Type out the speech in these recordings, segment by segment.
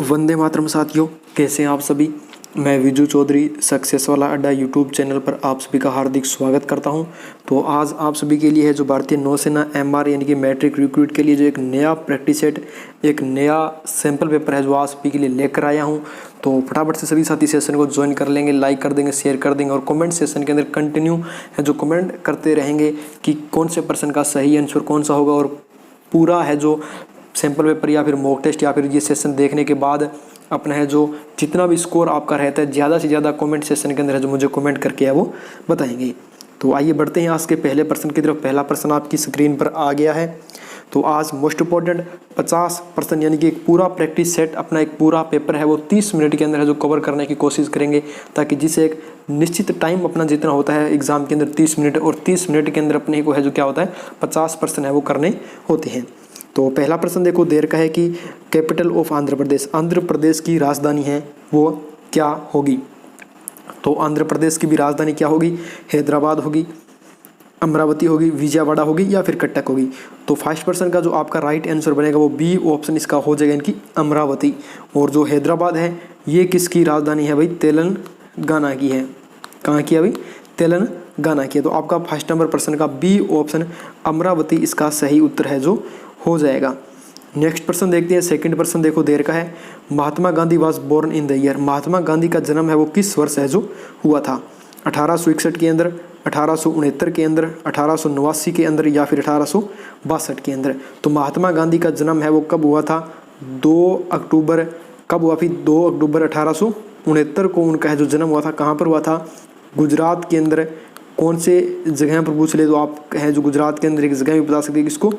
वंदे मातरम साथियों, कैसे हैं आप सभी। मैं विजू चौधरी सक्सेस वाला अड्डा यूट्यूब चैनल पर आप सभी का हार्दिक स्वागत करता हूं। तो आज आप सभी के लिए है जो भारतीय नौसेना एमआर यानी कि मैट्रिक रिक्रूट के लिए जो एक नया प्रैक्टिस सेट, एक नया सैंपल पेपर है जो आप सभी के लिए लेकर आया हूं। तो फटाफट से सभी साथी सेशन को ज्वाइन कर लेंगे, लाइक कर देंगे, शेयर कर देंगे और कमेंट सेशन के अंदर कंटिन्यू है जो कमेंट करते रहेंगे कि कौन से प्रश्न का सही आंसर कौन सा होगा। और पूरा है जो सैंपल पेपर या फिर मॉक टेस्ट या फिर ये सेशन देखने के बाद अपना है जो जितना भी स्कोर आपका रहता है ज़्यादा से ज़्यादा कमेंट सेशन के अंदर है जो मुझे कमेंट करके है वो बताएंगे। तो आइए बढ़ते हैं आज के पहले प्रश्न की तरफ। पहला प्रश्न आपकी स्क्रीन पर आ गया है। तो आज मोस्ट इम्पोर्टेंट 50 प्रश्न यानी कि एक पूरा प्रैक्टिस सेट, अपना एक पूरा पेपर है वो 30 मिनट के अंदर है जो कवर करने की कोशिश करेंगे, ताकि जिसे एक निश्चित टाइम अपना जितना होता है एग्जाम के अंदर 30 मिनट, और 30 मिनट के अंदर अपने को है जो क्या होता है 50 प्रश्न है वो करने होते हैं। तो पहला प्रश्न देखो देर का है कि कैपिटल ऑफ आंध्र प्रदेश, आंध्र प्रदेश की राजधानी है वो क्या होगी। तो आंध्र प्रदेश की भी राजधानी क्या होगी, हैदराबाद होगी, अमरावती होगी, विजयवाड़ा होगी या फिर कटक होगी। तो फर्स्ट प्रश्न का जो आपका राइट आंसर बनेगा वो बी ऑप्शन इसका हो जाएगा, इनकी अमरावती। और जो हैदराबाद है ये किसकी राजधानी है भाई, तेलंगाना की है। कहाँ की है भाई, तेलंगाना की है। तो आपका फर्स्ट नंबर प्रश्न का बी ऑप्शन अमरावती इसका सही उत्तर है जो हो जाएगा। नेक्स्ट प्रश्न देखते हैं। सेकंड प्रश्न देखो देर का है, Mahatma Gandhi was born in the year, Mahatma Gandhi का जन्म है वो किस वर्ष है जो हुआ था। 1861 के अंदर, 1869 के अंदर, 1889 के अंदर या फिर 1862 के अंदर। तो महात्मा गांधी का जन्म है वो कब हुआ था, 2 अक्टूबर। कब हुआ फिर, 2 अक्टूबर 1869 को उनका है जो जन्म हुआ था। कहाँ पर हुआ था, गुजरात के अंदर। कौन से जगह पर पूछ ले तो आप है जो गुजरात के अंदर एक जगह भी बता सकते हैं किसको,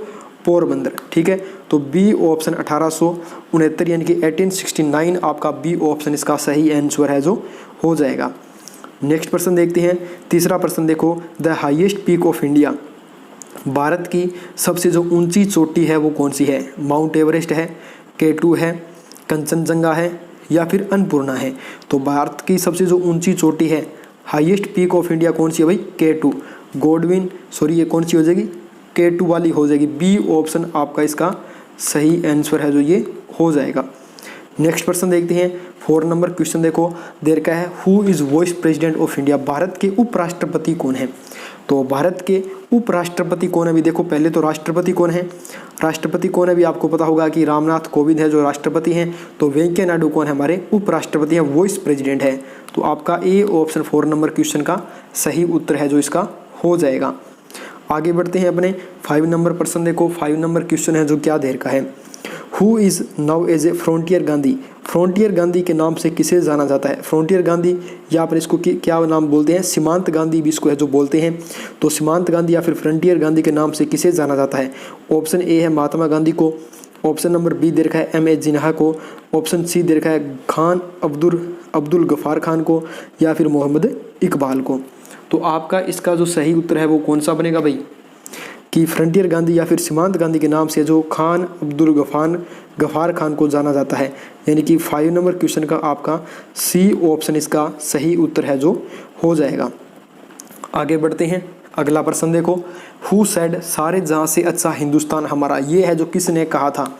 पोरबंदर। ठीक है, तो बी ऑप्शन 1869 यानी कि 1869 आपका बी ऑप्शन इसका सही आंसर है जो हो जाएगा। नेक्स्ट प्रश्न देखते हैं। तीसरा प्रश्न देखो, the highest peak of India, Bharat की सबसे जो ऊंची चोटी है वो कौन सी है। माउंट एवरेस्ट है, K2 है, कंचनजंगा है या फिर अन्नपूर्णा है। तो भारत की सबसे जो ऊंची चोटी है, हाईएस्ट पीक ऑफ इंडिया कौन सी है भाई, K2 गोडविन, सॉरी ये कौन सी हो जाएगी, K2 वाली हो जाएगी। बी ऑप्शन आपका इसका सही आंसर है जो ये हो जाएगा। नेक्स्ट प्रश्न देखते हैं। 4 नंबर क्वेश्चन देखो देर का है, who is vice president of India, Bharat के उपराष्ट्रपति कौन है। तो भारत के उपराष्ट्रपति कौन है, अभी देखो पहले तो राष्ट्रपति कौन है, राष्ट्रपति कौन है अभी आपको पता होगा कि रामनाथ कोविंद है जो राष्ट्रपति हैं। तो वेंकैया नायडू कौन है, हमारे उपराष्ट्रपति हैं, वाइस प्रेसिडेंट है। तो आपका ए ऑप्शन 4 नंबर क्वेश्चन का सही उत्तर है जो इसका हो जाएगा। आगे बढ़ते हैं अपने 5 नंबर प्रश्न देखो। 5 नंबर क्वेश्चन है जो क्या देर का है, who is now as a frontier Gandhi, frontier Gandhi के नाम से किसे जाना जाता है। फ्रंटियर गांधी या फिर इसको क्या नाम बोलते हैं, सीमांत गांधी भी इसको है जो बोलते हैं। तो सीमांत गांधी या फिर फ्रंटियर गांधी के नाम से किसे जाना जाता है। ऑप्शन ए है महात्मा गांधी को, ऑप्शन नंबर बी दे रखा है M.A. जिन्ना को, ऑप्शन सी दे रखा है खान अब्दुल गफ्फार खान को या फिर मोहम्मद इकबाल को। तो आपका इसका जो सही उत्तर है वो कौन सा बनेगा भाई, कि फ्रंटियर गांधी या फिर सीमांत गांधी के नाम से जो खान अब्दुल गफ्फार खान को जाना जाता है। यानी कि 5 नंबर क्वेश्चन का आपका सी ऑप्शन इसका सही उत्तर है जो हो जाएगा। आगे बढ़ते हैं। अगला प्रश्न देखो, हु सेड सारे जहां से अच्छा हिंदुस्तान हमारा, ये है जो किसने कहा था।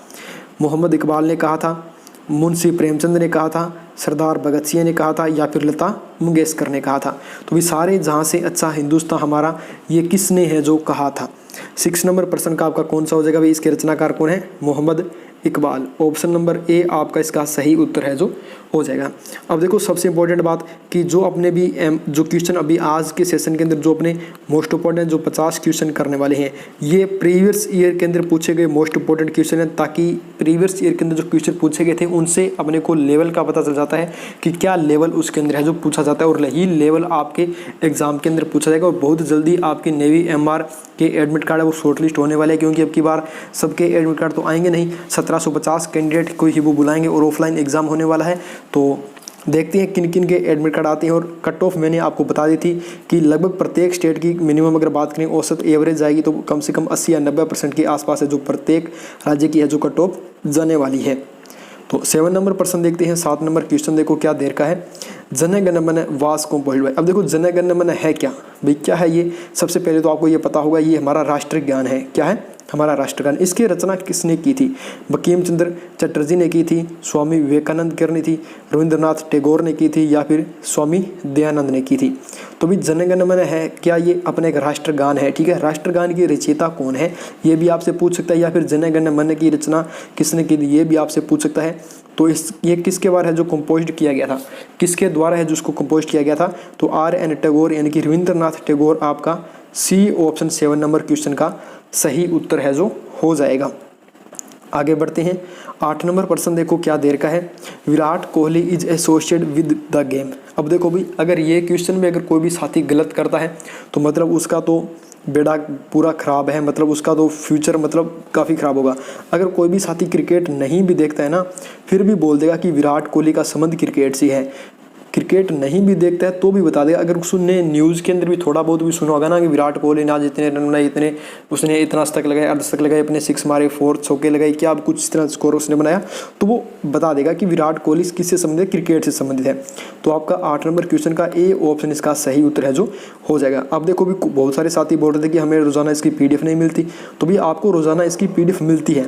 मोहम्मद इकबाल ने कहा था, मुंशी प्रेमचंद ने कहा था, सरदार भगत सिंह ने कहा था या फिर लता मंगेशकर ने कहा था। तो भी सारे जहां से अच्छा हिंदुस्तान हमारा ये किसने है जो कहा था। 6 नंबर प्रश्न का आपका कौन सा हो जाएगा भाई, इसके रचनाकार कौन है, Mohammad Iqbal. Option number A आपका इसका सही उत्तर है जो हो जाएगा। अब देखो सबसे इंपॉर्टेंट बात कि जो अपने भी जो क्वेश्चन अभी आज के सेशन के अंदर जो अपने मोस्ट इंपॉर्टेंट जो 50 क्वेश्चन करने वाले हैं ये प्रीवियस ईयर के अंदर पूछे गए मोस्ट इंपॉर्टेंट क्वेश्चन है, ताकि प्रीवियस ईयर के अंदर जो क्वेश्चन पूछे गए थे उनसे अपने को लेवल का पता चल जाता है कि क्या लेवल उसके अंदर है जो पूछा जाता है, और यही लेवल आपके एग्जाम के अंदर पूछा जाएगा। और बहुत जल्दी आपके नेवी MR के एडमिट कार्ड है वो शॉर्टलिस्ट होने वाले हैं, क्योंकि अब की बार सबके एडमिट कार्ड तो आएंगे नहीं, 1750 कैंडिडेट को ही वो बुलाएंगे और ऑफलाइन एग्जाम होने वाला है। तो देखते हैं किन किन के एडमिट कार्ड आते हैं। और कट ऑफ मैंने आपको बता दी थी कि लगभग प्रत्येक स्टेट की मिनिमम अगर बात करें औसत एवरेज जाएगी तो कम से कम 80 या 90% के आसपास है जो प्रत्येक राज्य की है जो कट ऑफ जाने वाली है। तो 7 नंबर प्रश्न देखते हैं। 7 नंबर क्वेश्चन देखो क्या देर का है, जन गण मन वास कंपोज्ड बाय। अब देखो जन गण मन है क्या भाई, क्या है ये, सबसे पहले तो आपको ये पता होगा ये हमारा राष्ट्रीय ज्ञान है। क्या है, हमारा राष्ट्रगान। इसकी रचना किसने की थी? बंकिम चंद्र चटर्जी ने की थी, स्वामी विवेकानंद करनी थी, रविंद्रनाथ टैगोर ने की थी, या फिर स्वामी दयानंद ने की थी? तो भी जन गण मन है क्या ये अपने एक राष्ट्रगान है? ठीक है, राष्ट्रगान की रचयिता कौन है ये भी आपसे पूछ सकता है, या फिर जन गण मन की रचना किसने की थी ये भी आपसे पूछ सकता है। तो ये किसके द्वारा है जो कंपोज किया गया था? किसके द्वारा है जो उसको कंपोज किया गया था? तो R.N. टैगोर यानी कि रविंद्रनाथ टैगोर आपका सी ऑप्शन 7 नंबर क्वेश्चन का सही उत्तर है जो हो जाएगा। आगे बढ़ते हैं। 8 नंबर प्रश्न देखो क्या देर का है। Virat Kohli is associated with the game. अब देखो भी अगर ये क्वेश्चन में अगर कोई भी साथी गलत करता है तो मतलब उसका तो बेड़ा पूरा ख़राब है, मतलब उसका तो फ्यूचर मतलब काफ़ी ख़राब होगा। अगर कोई भी साथी क्रिकेट नहीं भी देखता है ना, फिर भी बोल देगा कि विराट कोहली का संबंध क्रिकेट से है, क्रिकेट नहीं भी देखता है तो भी बता देगा। अगर उसने न्यूज़ के अंदर भी थोड़ा बहुत भी सुना होगा ना कि विराट कोहली ने आज इतने रन बनाए, इतने उसने इतना शतक लगाए, अर्धशतक लगाए, अपने 6 मारे, 4 चौके लगाए, क्या अब कुछ इस तरह स्कोर उसने बनाया, तो वो बता देगा कि विराट कोहली किससे संबंधित, क्रिकेट से संबंधित है। तो आपका 8 नंबर क्वेश्चन का ए ऑप्शन इसका सही उत्तर है जो हो जाएगा। अब देखो भी बहुत सारे साथी बोल रहे थे कि हमें रोज़ाना इसकी PDF नहीं मिलती, तो भी आपको रोज़ाना इसकी PDF मिलती है।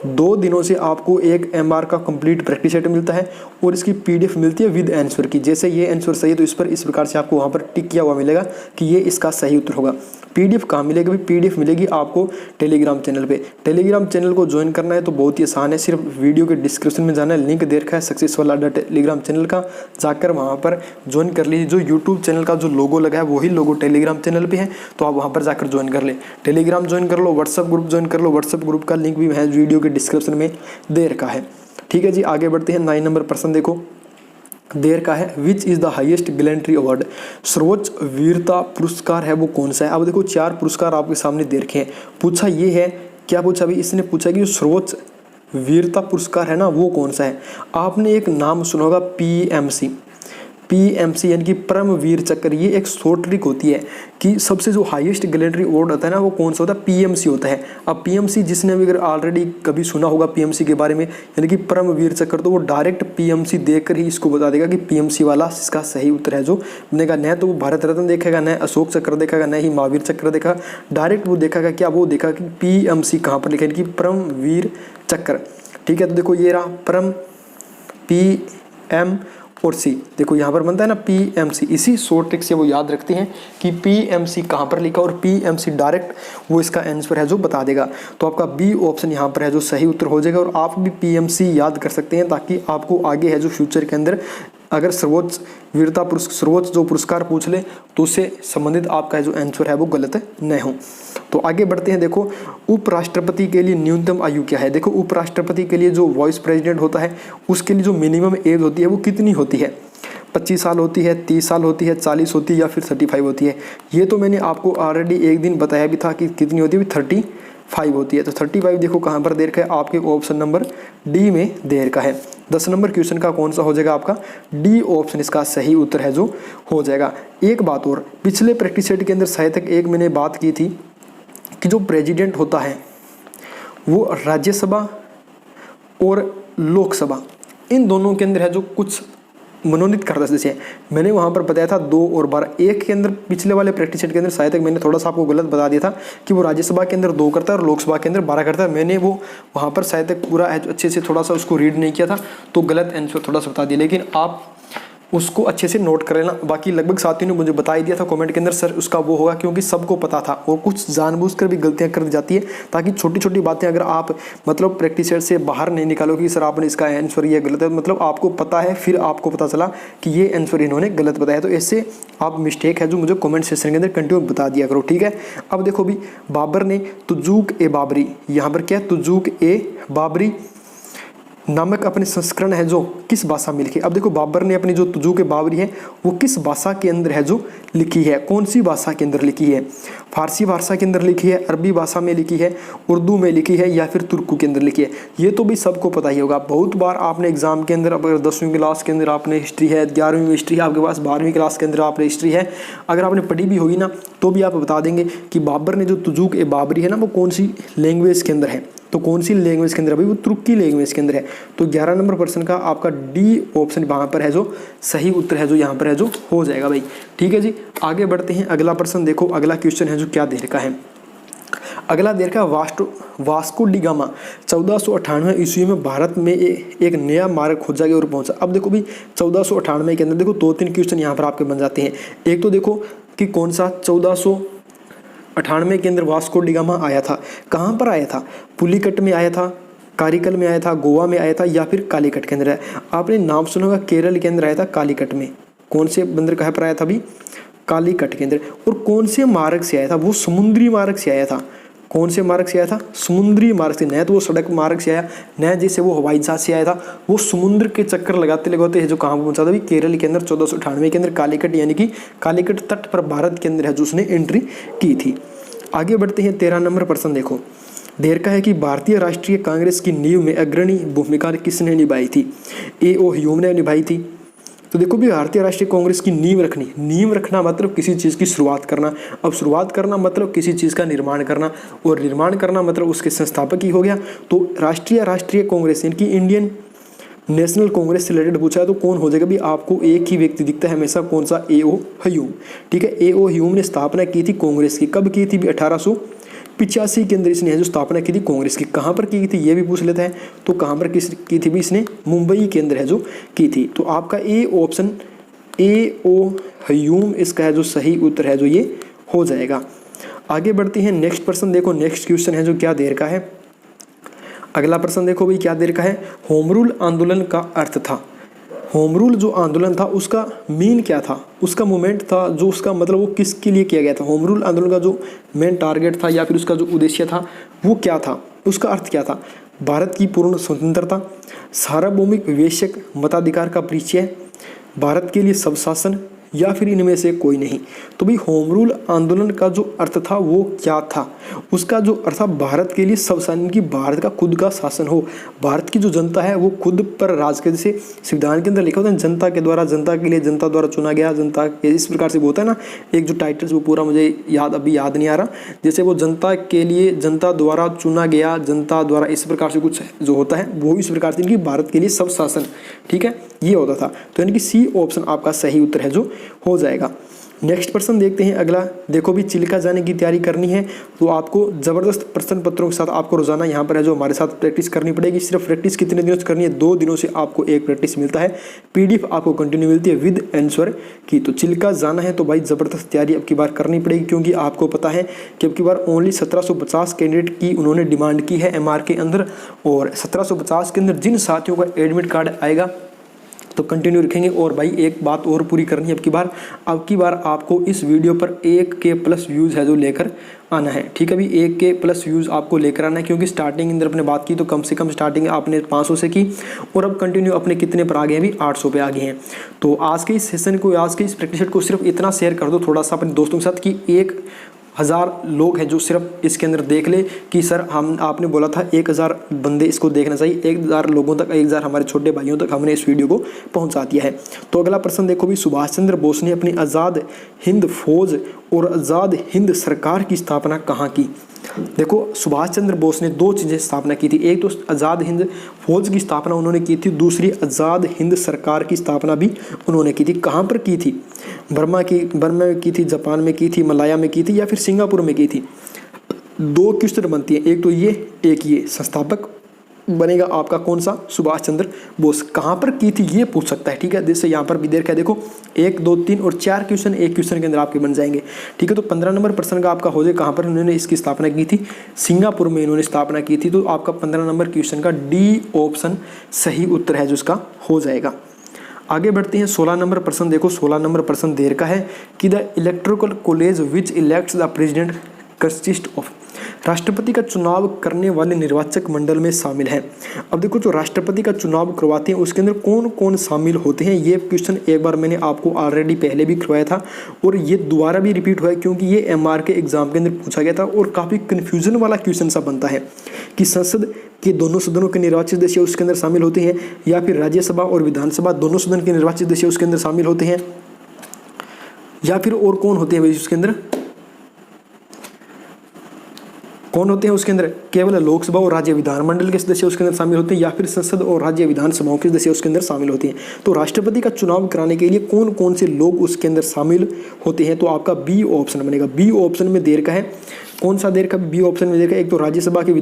2 दिनों से आपको एक MR का कंप्लीट प्रैक्टिस सेट मिलता है और इसकी PDF मिलती है विद आंसर की। जैसे ये आंसर सही है तो इस पर इस प्रकार से आपको वहाँ पर टिक किया हुआ मिलेगा कि ये इसका सही उत्तर होगा। PDF कहाँ मिलेगी भाई? PDF मिलेगी आपको टेलीग्राम चैनल पे। टेलीग्राम चैनल को ज्वाइन करना है तो बहुत ही आसान है, सिर्फ वीडियो के डिस्क्रिप्शन में जाना है, लिंक दे रखा है सक्सेस वाला टेलीग्राम चैनल का, जाकर वहाँ पर ज्वाइन कर लीजिए। जो यूट्यूब चैनल का जो लोगो लगा है वही लोगो टेलीग्राम चैनल पे है, तो आप वहाँ पर जाकर ज्वाइन कर ले। टेलीग्राम ज्वाइन कर लो, व्हाट्सअप ग्रुप ज्वाइन कर लो, व्हाट्सअप ग्रुप का लिंक भी है वीडियो के डिस्क्रिप्शन में दे रखा है। ठीक है जी, आगे बढ़ते हैं। 9 नंबर प्रश्न देखो देर का है। Which is the highest gallantry award. सर्वोच्च वीरता पुरस्कार है वो कौन सा है? अब देखो 4 पुरस्कार आपके सामने दे रखे हैं। पूछा ये है, क्या पूछा अभी इसने पूछा कि सर्वोच्च वीरता पुरस्कार है ना वो कौन सा है? आपने एक नाम सुना होगा PMC यानी कि परमवीर चक्र। ये एक शॉर्ट ट्रिक होती है कि सबसे जो हाईएस्ट गैलेंट्री अवार्ड होता है ना वो कौन सा होता है? PMC होता है। अब PMC जिसने भी अगर ऑलरेडी कभी सुना होगा PMC के बारे में यानी कि परमवीर चक्र, तो वो डायरेक्ट PMC देखकर ही इसको बता देगा कि PMC वाला इसका सही उत्तर है जो बनेगा। न तो वो भारत रत्न देखेगा, न अशोक चक्र देखेगा, न ही महावीर चक्र देखा, डायरेक्ट वो देखेगा क्या, वो देखा कि PMC कहाँ पर लिखा है कि परमवीर चक्र। ठीक है, तो देखो ये रहा परम PM और C। देखो यहाँ पर बनता है ना PMC, इसी शॉर्ट ट्रिक से वो याद रखते हैं कि PMC कहाँ पर लिखा और PMC डायरेक्ट वो इसका आंसर है जो बता देगा। तो आपका B ऑप्शन यहाँ पर है जो सही उत्तर हो जाएगा। और आप भी PMC याद कर सकते हैं ताकि आपको आगे है जो फ्यूचर के अंदर अगर सर्वोच्च वीरता सर्वोच्च जो पुरस्कार पूछ ले तो उससे संबंधित आपका जो आंसर है वो गलत न हो। तो आगे बढ़ते हैं। देखो उपराष्ट्रपति के लिए न्यूनतम आयु क्या है? देखो उपराष्ट्रपति के लिए जो वाइस प्रेसिडेंट होता है उसके लिए जो मिनिमम एज होती है वो कितनी होती है? 25 साल होती है, 30 साल होती है, 40 होती है या फिर 35 होती है? ये तो मैंने आपको ऑलरेडी एक दिन बताया भी था कि कितनी होती है, 35 होती है। तो 35 देखो कहाँ पर दे रखा है, आपके ऑप्शन नंबर डी में दे रखा है। 10 नंबर क्वेश्चन का कौन सा हो जाएगा? आपका डी ऑप्शन इसका सही उत्तर है जो हो जाएगा। एक बात और, पिछले प्रैक्टिस सेट के अंदर शायद तक एक मैंने बात की थी कि जो प्रेसिडेंट होता है वो राज्यसभा और लोकसभा इन दोनों के अंदर है जो कुछ मनोनीत करता है। जैसे मैंने वहाँ पर बताया था 2 और 12, एक के अंदर पिछले वाले प्रैक्टिस सेट के अंदर शायद तक मैंने थोड़ा सा आपको गलत बता दिया था कि वो राज्यसभा के अंदर 2 करता है और लोकसभा के अंदर 12 करता है। मैंने वो वहाँ पर शायद तक पूरा अच्छे से थोड़ा सा उसको रीड नहीं किया था तो गलत आंसर थोड़ा सा बता दिया, लेकिन आप उसको अच्छे से नोट कर लेना। बाकी लगभग साथियों ने मुझे बता ही दिया था कमेंट के अंदर सर उसका वो होगा, क्योंकि सबको पता था और कुछ जानबूझकर भी गलतियां कर दी जाती है ताकि छोटी छोटी बातें अगर आप मतलब प्रैक्टिस सेट से बाहर नहीं निकालो कि सर आपने इसका आंसर ये गलत है, मतलब आपको पता है फिर आपको पता चला कि ये आंसर इन्होंने गलत बताया, तो इससे आप मिस्टेक है जो मुझे कमेंट सेक्शन के अंदर कंटिन्यू बता दिया करो। ठीक है, अब देखो भी बाबर ने तुजूक ए बाबरी, यहाँ पर क्या तुजूक ए बाबरी नामक अपने संस्करण है जो किस भाषा में लिखी? अब देखो बाबर ने अपनी जो तुजूक ए बाबरी है वो किस भाषा के अंदर है जो लिखी है, कौन सी भाषा के अंदर लिखी है? फारसी भाषा के अंदर लिखी है, अरबी भाषा में लिखी है, उर्दू में लिखी है या फिर तुर्कू के अंदर लिखी है? ये तो भी सबको पता ही होगा। बहुत बार आपने एग्जाम के अंदर अगर 10वीं क्लास के अंदर आपने हिस्ट्री है, 11वीं में हिस्ट्री है आपके पास, 12वीं क्लास के अंदर आपने हिस्ट्री है, अगर आपने पढ़ी भी होगी ना तो भी आप बता देंगे कि बाबर ने जो तुजूक ए बाबरी है ना वो कौन सी लैंग्वेज के अंदर है, तो कौन सी लैंग्वेज के अंदर है भाई? वो तुर्की लैंग्वेज के अंदर है। तो 11 नंबर प्रश्न का आपका डी ऑप्शन वहाँ पर है जो सही उत्तर है जो यहाँ पर है जो हो जाएगा भाई। ठीक है जी, आगे बढ़ते हैं। अगला प्रश्न देखो, अगला क्वेश्चन है जो क्या दे रखा है। अगला देर का वास्को डी गामा 1498 ईस्वी में भारत में एक नया मार्ग खोजा गया और पहुंचा। अब देखो भी 1498 के अंदर देखो 2-3 क्वेश्चन यहाँ पर आपके बन जाते हैं। एक तो देखो कि कौन सा 1498 के अंदर वास्को डी गामा आया था, कहाँ पर आया था, पुलिकट में आया था, कारिकल में आया था, गोवा में आया था, या फिर कालीकट के अंदर आया। आपने नाम सुना होगा केरल के अंदर आया था, कालीकट में। कौन से बंदर कहाँ पर आया था अभी, कालीकट के अंदर। और कौन से मार्ग से आया था, वो समुद्री मार्ग से आया था। कौन से मार्ग से आया था, समुद्री मार्ग से। न तो वो सड़क मार्ग से आया, न जैसे वो हवाई जहाज से आया था, वो समुद्र के चक्कर लगाते लगाते है जो कहाँ पहुंचा था, केरल के अंदर 1498 के अंदर कालीकट, यानी कि कालीकट तट पर भारत के अंदर है जो उसने एंट्री की थी। आगे बढ़ते हैं, 13 नंबर प्रश्न देखो। देर का है कि भारतीय राष्ट्रीय कांग्रेस की नींव में अग्रणी भूमिका किसने निभाई थी। A.O. ह्यूम ने निभाई थी। तो देखो भी भारतीय राष्ट्रीय कांग्रेस की नींव रखनी, नींव रखना मतलब किसी चीज़ की शुरुआत करना। अब शुरुआत करना मतलब किसी चीज़ का निर्माण करना, और निर्माण करना मतलब उसके संस्थापक ही हो गया। तो राष्ट्रीय कांग्रेस यानी कि इंडियन नेशनल कांग्रेस से रिलेटेड पूछा है तो कौन हो जाएगा भी, आपको एक ही व्यक्ति दिखता है हमेशा, कौन सा, A.O. ह्यूम। ठीक है, A.O. ह्यूम ने स्थापना की थी कांग्रेस की। कब की थी भी, 1885 के अंदर इसने जो स्थापना की थी कांग्रेस की। कहाँ पर की थी ये भी पूछ लेता है, तो कहाँ पर की थी भी, इसने मुंबई के अंदर है जो की थी। तो आपका ए ऑप्शन A.O. ह्यूम इसका है जो सही उत्तर है जो ये हो जाएगा। आगे बढ़ते हैं, नेक्स्ट प्रश्न देखो। नेक्स्ट क्वेश्चन है जो क्या देर का है, अगला प्रश्न देखो भाई क्या देर का है। होम रूल आंदोलन का अर्थ था। होम रूल जो आंदोलन था उसका मीन क्या था, उसका मूवमेंट था जो उसका मतलब वो किसके लिए किया गया था। होम रूल आंदोलन का जो मेन टारगेट था या फिर उसका जो उद्देश्य था वो क्या था, उसका अर्थ क्या था। भारत की पूर्ण स्वतंत्रता, सार्वभौमिक विवेचक मताधिकार का परिचय, भारत के लिए सब शासन, या फिर इनमें से कोई नहीं। तो भाई होम रूल आंदोलन का जो अर्थ था वो क्या था, उसका जो अर्थ था भारत के लिए सब शासन, की भारत का खुद का शासन हो, भारत की जो जनता है वो खुद पर राज करे। जैसे संविधान के अंदर लिखा होता है जनता के द्वारा, जनता के लिए, जनता द्वारा चुना गया, जनता के, इस प्रकार से होता है ना एक जो टाइटल्स, वो पूरा मुझे अभी याद नहीं आ रहा। जैसे वो जनता के लिए, जनता द्वारा चुना गया, जनता द्वारा, इस प्रकार से कुछ जो होता है वो इस प्रकार से इनकी भारत के लिए सब शासन, ठीक है, ये होता था। तो यानी कि सी ऑप्शन आपका सही उत्तर है जो हो जाएगा। नेक्स्ट प्रश्न देखते हैं अगला। देखो भी चिल्का जाने की तैयारी करनी है तो आपको जबरदस्त प्रश्न पत्रों के साथ आपको रोजाना यहाँ पर है जो हमारे साथ प्रैक्टिस करनी पड़ेगी। सिर्फ प्रैक्टिस कितने दिनों से करनी है, 2 दिनों से आपको एक प्रैक्टिस मिलता है, PDF आपको कंटिन्यू मिलती है विद आंसर की। तो चिल्का जाना है तो भाई जबरदस्त तैयारी अब की बार करनी पड़ेगी, क्योंकि आपको पता है कि अब की बार ओनली 1750 कैंडिडेट की उन्होंने डिमांड की है MR के अंदर, और 1750 के अंदर जिन साथियों का एडमिट कार्ड आएगा तो कंटिन्यू रखेंगे। और भाई एक बात और पूरी करनी है अब की बार आपको इस वीडियो पर 1K+ व्यूज़ है जो लेकर आना है। ठीक है, अभी 1K+ व्यूज़ आपको लेकर आना है, क्योंकि स्टार्टिंग अंदर अपने बात की तो कम से कम स्टार्टिंग आपने 500 से की, और अब कंटिन्यू अपने कितने पर आ गए, अभी 800 पे आ गए हैं। तो आज के इस सेशन को, आज के इस प्रैक्टिस को सिर्फ इतना शेयर कर दो थोड़ा सा अपने दोस्तों के साथ कि 1000 लोग हैं जो सिर्फ इसके अंदर देख ले कि सर आपने बोला था 1000 बंदे इसको देखना चाहिए, 1000 लोगों तक, 1000 हमारे छोटे भाइयों तक हमने इस वीडियो को पहुंचा दिया है। तो अगला प्रश्न देखो भी, सुभाष चंद्र बोस ने अपनी आज़ाद हिंद फौज और आज़ाद हिंद सरकार की स्थापना कहाँ की। देखो सुभाष चंद्र बोस ने 2 चीज़ें स्थापना की थी, एक तो आज़ाद हिंद फौज की स्थापना उन्होंने की थी, दूसरी आज़ाद हिंद सरकार की स्थापना भी उन्होंने की थी। कहाँ पर की थी, बर्मा में की थी, जापान में की थी, मलाया में की थी, या फिर सिंगापुर में की थी। 2 क्वेश्चन बनती है, एक तो ये, एक ये। संस्थापक बनेगा आपका कौन सा, सुभाष चंद्र बोस। कहाँ पर की थी ये पूछ सकता है, ठीक है। जैसे यहाँ पर भी देर का देखो 1, 2, 3 और 4 क्वेश्चन एक क्वेश्चन के अंदर आपके बन जाएंगे, ठीक है। तो 15 नंबर प्रश्न का आपका हो जाए कहाँ पर उन्होंने इसकी स्थापना की थी, सिंगापुर में इन्होंने स्थापना की थी। तो आपका 15 नंबर क्वेश्चन का D ऑप्शन सही उत्तर है जो इसका हो जाएगा। आगे बढ़ते हैं, 16 नंबर प्रश्न देखो। 16 नंबर प्रश्न देर का है कि the electoral college which elects the president consist of. राष्ट्रपति का चुनाव करने वाले निर्वाचक मंडल में शामिल है। अब देखो जो राष्ट्रपति का चुनाव करवाते हैं उसके अंदर कौन कौन शामिल होते हैं, ये क्वेश्चन एक बार मैंने आपको ऑलरेडी पहले भी करवाया था और ये दोबारा भी रिपीट हुआ है, क्योंकि ये MR के एग्जाम के अंदर पूछा गया था और काफ़ी कन्फ्यूजन वाला क्वेश्चन सा बनता है कि संसद के दोनों सदनों के निर्वाचित सदस्य उसके अंदर शामिल होते हैं, या फिर राज्यसभा और विधानसभा दोनों सदन के निर्वाचित सदस्य उसके अंदर शामिल होते हैं, या फिर और कौन होते हैं भाई उसके अंदर, कौन होते हैं उसके अंदर, केवल लोकसभा और राज्य विधानमंडल के सदस्य उसके अंदर शामिल होते हैं, या फिर संसद और राज्य विधानसभाओं के सदस्य उसके अंदर शामिल होते हैं। तो राष्ट्रपति का चुनाव कराने के लिए कौन कौन से लोग उसके अंदर शामिल होते हैं, तो आपका B ऑप्शन बनेगा। B ऑप्शन में देर का है कौन सा दे रखा है? बी ऑप्शन में देखा, एक तो राज्यसभा के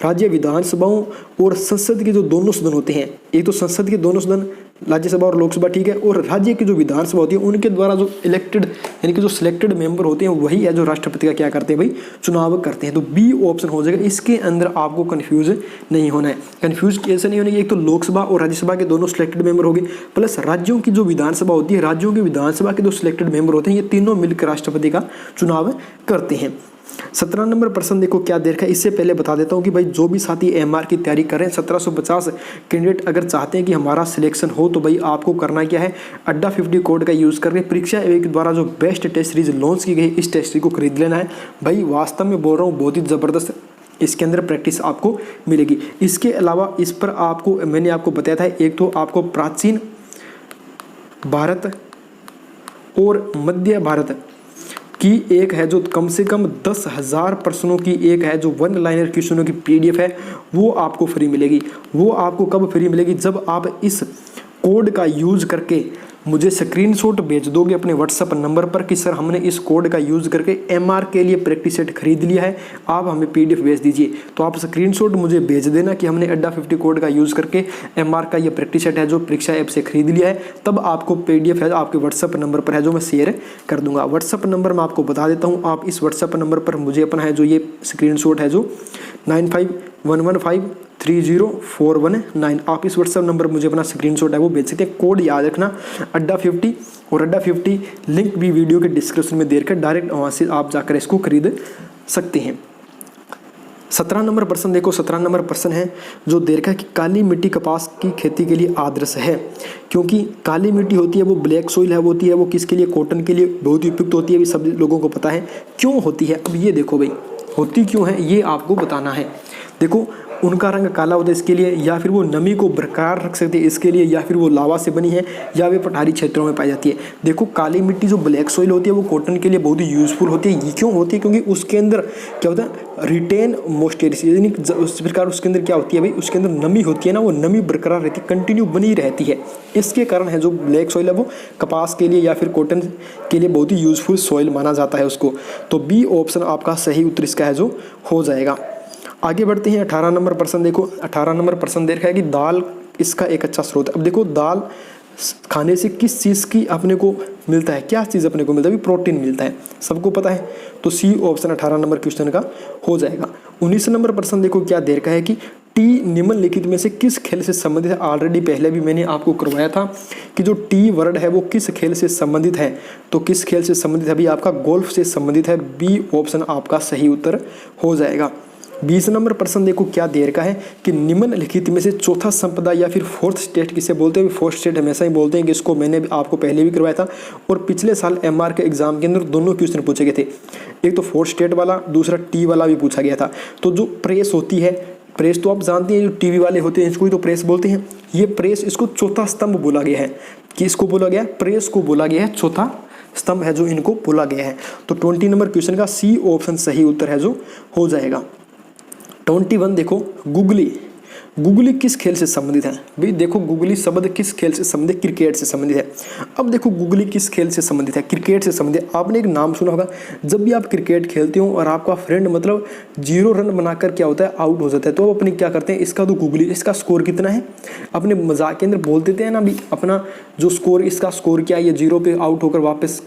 राज्य विधानसभाओं और संसद के जो दोनों सदन होते हैं, एक तो संसद के दोनों सदन राज्यसभा और लोकसभा, ठीक है, और राज्य की जो विधानसभा होती है उनके द्वारा जो इलेक्टेड यानी कि जो सिलेक्टेड मेंबर होते हैं वही है जो राष्ट्रपति का क्या करते हैं भाई, चुनाव करते हैं। तो बी ऑप्शन हो जाएगा। इसके अंदर आपको कंफ्यूज नहीं होना है। कंफ्यूज कैसे नहीं होने की, एक तो लोकसभा और राज्यसभा के दोनों सिलेक्टेड मेंबर हो गए, प्लस राज्यों की जो विधानसभा होती है, राज्यों की विधानसभा के जो सिलेक्टेड मेंबर होते हैं, ये तीनों मिलकर राष्ट्रपति का चुनाव करते हैं। 17 नंबर प्रश्न देखो क्या दे रखा है। इससे पहले बता देता हूँ कि भाई जो भी साथी एमआर की तैयारी कर रहे हैं, 1750 कैंडिडेट अगर चाहते हैं कि हमारा सिलेक्शन हो तो भाई आपको करना क्या है, अड्डा 50 कोड का यूज़ करके परीक्षा आयोग के द्वारा जो बेस्ट टेस्ट सीरीज लॉन्च की गई इस टेस्ट सीरीज को खरीद लेना है। भाई वास्तव में बोल रहा हूँ बहुत ही ज़बरदस्त इसके अंदर प्रैक्टिस आपको मिलेगी। इसके अलावा इस पर आपको मैंने आपको बताया था, एक तो आपको प्राचीन भारत और मध्य भारत की एक है जो कम से कम 10,000 प्रश्नों की एक है जो वन लाइनर क्वेश्चनों की पीडीएफ है, वो आपको फ्री मिलेगी। वो आपको कब फ्री मिलेगी, जब आप इस कोड का यूज़ करके मुझे स्क्रीनशॉट भेज दोगे अपने व्हाट्सएप नंबर पर कि सर हमने इस कोड का यूज़ करके एमआर के लिए प्रैक्टिस सेट खरीद लिया है, आप हमें पीडीएफ भेज दीजिए। तो आप स्क्रीनशॉट मुझे भेज देना कि हमने अड्डा 50 कोड का यूज़ करके एमआर का ये प्रैक्टिस सेट है जो परीक्षा ऐप से खरीद लिया है, तब आपको पीडीएफ है आपके व्हाट्सएप नंबर पर है जो मैं शेयर कर दूंगा। व्हाट्सएप नंबर मैं आपको बता देता हूँ, आप इस व्हाट्सएप नंबर पर मुझे अपना है जो ये स्क्रीनशॉट है जो 9511530419, आप इस व्हाट्सएप नंबर मुझे अपना स्क्रीनशॉट है वो भेज सकते हैं। कोड याद रखना अड्डा 50, और अड्डा 50 लिंक भी वीडियो के डिस्क्रिप्शन में देकर डायरेक्ट वहाँ से आप जाकर इसको खरीद सकते हैं। 17 नंबर प्रश्न देखो, 17 नंबर प्रश्न है जो दे रखा है कि काली मिट्टी कपास की खेती के लिए आदर्श है, क्योंकि काली मिट्टी होती है वो ब्लैक सोइल है, वो होती है वो किसके लिए, कॉटन के लिए बहुत ही उपयुक्त होती है, सब लोगों को पता है क्यों होती है। अब ये देखो भाई होती क्यों है ये आपको बताना है। देखो उनका रंग काला होता है इसके लिए, या फिर वो नमी को बरकरार रख सकते हैं इसके लिए, या फिर वो लावा से बनी है, या वे पठारी क्षेत्रों में पाई जाती है। देखो काली मिट्टी जो ब्लैक सॉइल होती है वो कॉटन के लिए बहुत ही यूजफुल होती है। ये क्यों होती है, क्योंकि उसके अंदर क्या होता है, रिटेन मॉइस्चर, यानी उस प्रकार उसके अंदर क्या होती है भाई, उसके अंदर नमी होती है ना, वो नमी बरकरार रहती है, कंटिन्यू बनी रहती है। इसके कारण है जो ब्लैक सॉइल है वो कपास के लिए या फिर कॉटन के लिए बहुत ही यूजफुल सॉइल माना जाता है उसको। तो बी ऑप्शन आपका सही उत्तर इसका है जो हो जाएगा। आगे बढ़ते हैं 18 नंबर प्रश्न देखो, 18 नंबर प्रश्न देखा है कि दाल इसका एक अच्छा स्रोत है। अब देखो दाल खाने से किस चीज़ की अपने को मिलता है, क्या चीज़ अपने को मिलता है, प्रोटीन मिलता है, सबको पता है। तो सी ऑप्शन 18 नंबर क्वेश्चन का हो जाएगा। 19 नंबर प्रश्न देखो क्या दे रखा है कि टी निम्नलिखित में से किस खेल से संबंधित है। ऑलरेडी पहले भी मैंने आपको करवाया था कि जो टी वर्ड है वो किस खेल से संबंधित है, तो किस खेल से संबंधित है, अभी आपका गोल्फ से संबंधित है। बी ऑप्शन आपका सही उत्तर हो जाएगा। 20 नंबर प्रश्न देखो क्या दे रखा है कि निम्नलिखित में से चौथा संपदा या फिर फोर्थ स्टेट किसे बोलते हैं। फोर्थ स्टेट हमेशा ही बोलते हैं कि इसको मैंने आपको पहले भी करवाया था, और पिछले साल एमआर के एग्जाम के अंदर दोनों क्वेश्चन पूछे गए थे, एक तो फोर्थ स्टेट वाला, दूसरा टी वाला भी पूछा गया था। तो जो प्रेस होती है, प्रेस तो आप जानते हैं जो टीवी वाले होते हैं इसको ही तो प्रेस बोलते हैं। ये प्रेस इसको चौथा स्तंभ बोला गया है, कि इसको बोला गया प्रेस को बोला गया है चौथा स्तंभ है जो इनको बोला गया है। तो 20 नंबर क्वेश्चन का सी ऑप्शन सही उत्तर है जो हो जाएगा। 21 देखो गुगली, गुगली किस खेल से संबंधित है भाई। देखो गुगली शब्द किस खेल से संबंधित, क्रिकेट से संबंधित है। अब देखो गुगली किस खेल से संबंधित है, क्रिकेट से संबंधित। आपने एक नाम सुना होगा, जब भी आप क्रिकेट खेलते हो और आपका फ्रेंड मतलब 0 रन बनाकर क्या होता है आउट हो जाता है, तो अपने क्या करते हैं, इसका तो गुगली, इसका स्कोर कितना है, अपने मजाक के अंदर बोल देते हैं ना भी अपना जो स्कोर, इसका स्कोर क्या है, ये 0 पे आउट होकर वापस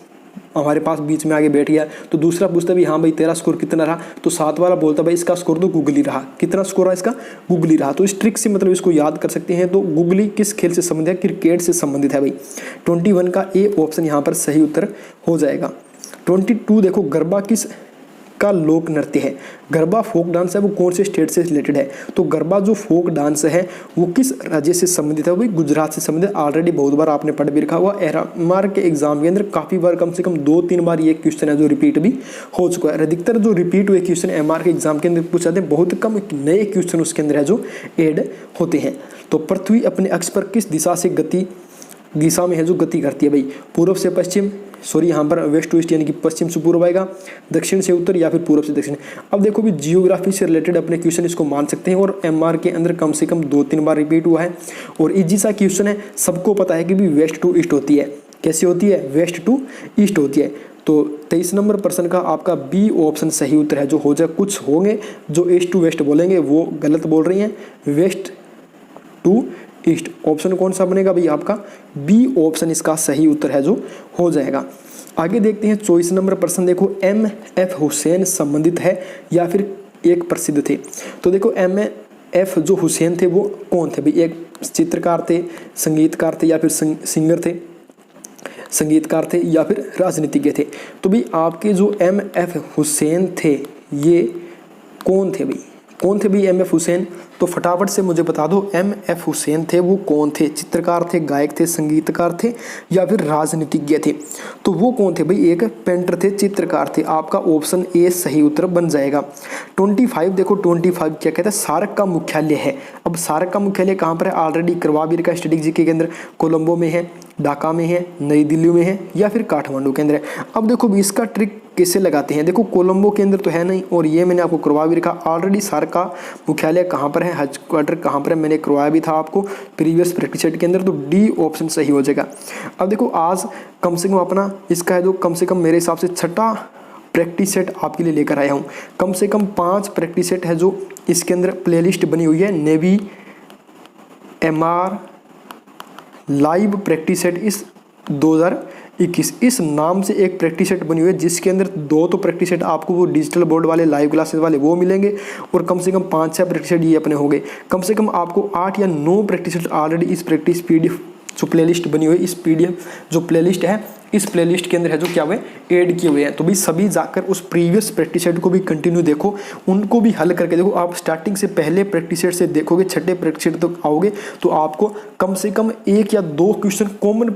हमारे पास बीच में आगे बैठ गया। तो दूसरा पूछता भी हाँ भाई तेरा स्कोर कितना रहा, तो 7 वाला बोलता भाई इसका स्कोर तो गुगली रहा, कितना स्कोर रहा इसका, गुगली रहा। तो इस ट्रिक से मतलब इसको याद कर सकते हैं। तो गुगली किस खेल से संबंधित है, क्रिकेट से संबंधित है भाई। 21 का ए ऑप्शन यहाँ पर सही उत्तर हो जाएगा। 22 देखो गरबा किस का लोक नृत्य है। गरबा फोक डांस है, वो कौन से स्टेट से रिलेटेड है, तो गरबा जो फोक डांस है वो किस राज्य से संबंधित है, वो गुजरात से संबंधित। ऑलरेडी बहुत बार आपने पढ़ भी रखा हुआ, एमआर के एग्जाम के अंदर काफी बार, कम से कम 2-3 बार ये क्वेश्चन है जो रिपीट भी हो चुका है। अधिकतर जो रिपीट हुए क्वेश्चन एमआर के एग्जाम के अंदर पूछे जाते हैं, बहुत कम नए क्वेश्चन उसके अंदर है जो एड होते हैं। तो पृथ्वी अपने अक्ष पर किस दिशा में है जो गति करती है भाई, पूर्व से पश्चिम, सॉरी यहाँ पर वेस्ट टू ईस्ट यानी कि पश्चिम से पूर्व आएगा, दक्षिण से उत्तर या फिर पूर्व से दक्षिण। अब देखो भी जियोग्राफी से रिलेटेड अपने क्वेश्चन इसको मान सकते हैं, और एमआर के अंदर कम से कम 2-3 बार रिपीट हुआ है, और इजी सा क्वेश्चन है, सबको पता है कि भी वेस्ट टू ईस्ट होती है। कैसी होती है, वेस्ट टू ईस्ट होती है। तो 23 नंबर प्रश्न का आपका बी ऑप्शन सही उत्तर है जो हो जाए। कुछ होंगे जो ईस्ट टू वेस्ट बोलेंगे वो गलत बोल रही हैं, वेस्ट टू ईस्ट। ऑप्शन कौन सा बनेगा भाई आपका? बी ऑप्शन इसका सही उत्तर है जो हो जाएगा। आगे देखते हैं 24 नंबर प्रश्न। देखो M.F. हुसैन संबंधित है या फिर एक प्रसिद्ध थे। तो देखो M.F. जो हुसैन थे वो कौन थे भाई? एक चित्रकार थे, संगीतकार थे या फिर सिंगर थे, संगीतकार थे या फिर राजनीतिज्ञ थे। तो भाई आपके जो M.F. हुसैन थे ये कौन थे भाई? कौन थे भाई M.F. हुसैन? तो फटाफट से मुझे बता दो M.F. हुसैन थे वो कौन थे? चित्रकार थे, गायक थे, संगीतकार थे या फिर राजनीतिज्ञ थे? तो वो कौन थे भाई? एक पेंटर थे, चित्रकार थे। आपका ऑप्शन ए सही उत्तर बन जाएगा। 25 देखो 25 क्या कहता है? सार्क का मुख्यालय है। अब सार्क का मुख्यालय कहाँ पर है? ऑलरेडी करवा भी रखा स्ट्रेटेजिक के केंद्र कोलंबो में है, ढाका में है, नई दिल्ली में है या फिर काठमांडू के अंदर है। अब देखो इसका ट्रिक कैसे लगाते हैं। देखो कोलंबो के अंदर तो है नहीं और ये मैंने आपको करवा भी रखा। ऑलरेडी सार्क का मुख्यालय कहाँ पर है, हेडक्वार्टर कहाँ पर है, मैंने करवाया भी था आपको प्रीवियस प्रैक्टिस सेट के अंदर। तो डी ऑप्शन सही हो जाएगा। अब देखो आज कम से कम अपना इसका है जो कम से कम मेरे हिसाब से छठा प्रैक्टिस सेट आपके लिए लेकर आया हूँ। कम से कम 5 प्रैक्टिस सेट है जो इसके अंदर प्लेलिस्ट बनी हुई है। Navy MR live practice set इस 2021 इस नाम से एक प्रैक्टिस सेट बनी हुई है जिसके अंदर 2 तो प्रैक्टिस सेट आपको वो डिजिटल बोर्ड वाले लाइव क्लासेस वाले वो मिलेंगे और कम से कम 5-6 प्रैक्टिस सेट ये अपने हो गए। कम से कम आपको 8 या 9 प्रैक्टिस सेट ऑलरेडी इस प्रैक्टिस PDF जो प्लेलिस्ट बनी हुई है, इस PDF जो प्लेलिस्ट है इस प्लेलिस्ट के अंदर है जो क्या हुए ऐड किए हुए हैं। तो भाई सभी जाकर उस प्रीवियस प्रैक्टिस सेट को भी कंटिन्यू देखो, उनको भी हल करके देखो। आप स्टार्टिंग से पहले प्रैक्टिस सेट से देखोगे, छठे प्रैक्टिस सेट तक आओगे तो आपको कम से कम 1 या 2 क्वेश्चन कॉमन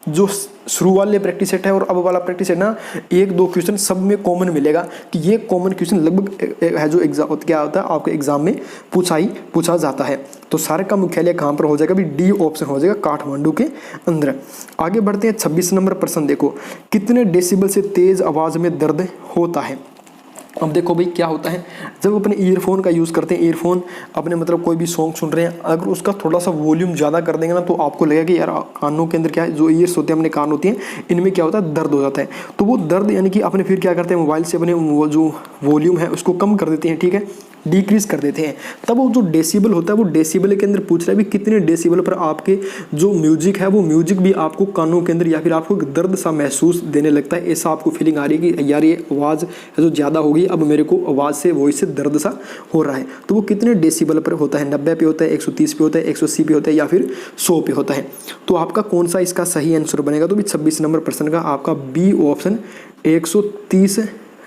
जो शुरू वाले प्रैक्टिस सेट है और अब वाला प्रैक्टिस सेट ना 1-2 क्वेश्चन सब में कॉमन मिलेगा कि ये कॉमन क्वेश्चन लगभग है जो एग्जाम क्या होता है आपके एग्जाम में पूछा जाता है। तो सारे का मुख्यालय कहाँ पर हो जाएगा भी? डी ऑप्शन हो जाएगा, काठमांडू के अंदर। आगे बढ़ते हैं 26 नंबर प्रश्न। देखो कितने डेसिबल से तेज आवाज में दर्द होता है? अब देखो भाई क्या होता है जब अपने ईयरफोन का यूज़ करते हैं, ईयरफोन अपने मतलब कोई भी सॉन्ग सुन रहे हैं, अगर उसका थोड़ा सा वॉल्यूम ज़्यादा कर देंगे ना तो आपको लगेगा कि यार कानों के अंदर क्या है, जो ईयर्स होते हैं अपने कान होती हैं, इनमें क्या होता है दर्द हो जाता है। तो वो दर्द यानी कि अपने फिर क्या करते हैं, मोबाइल से अपने वो जो वॉल्यूम है उसको कम कर देते हैं, ठीक है, डिक्रीज कर देते हैं। तब वो जो डेसिबल होता है वो डेसिबल के अंदर पूछ रहा है भी कितने डेसिबल पर आपके जो म्यूजिक है वो म्यूजिक भी आपको कानों के अंदर या फिर आपको दर्द सा महसूस देने लगता है। ऐसा आपको फीलिंग आ रही है कि यार ये आवाज़ है जो ज़्यादा हो गई, अब मेरे को आवाज़ से वॉइस से दर्द सा हो रहा है। तो वो कितने डेसिबल पर होता है? 90 पे होता है, 130 पे होता है, 180 पे होता है या फिर 100 पे होता है? तो आपका कौन सा इसका सही आंसर बनेगा? तो भी 26 नंबर प्रश्न का आपका बी ऑप्शन 130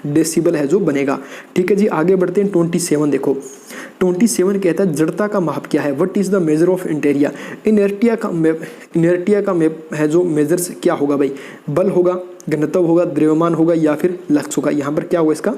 डेसिबल है जो बनेगा। ठीक है जी, आगे बढ़ते हैं 27। देखो 27 कहता है जड़ता का माप क्या है? What is the measure of inertia? Inertia का मैप है जो मेजर्स क्या होगा भाई? बल होगा, घनत्व होगा, द्रव्यमान होगा या फिर लक्स होगा? यहाँ पर क्या होगा इसका?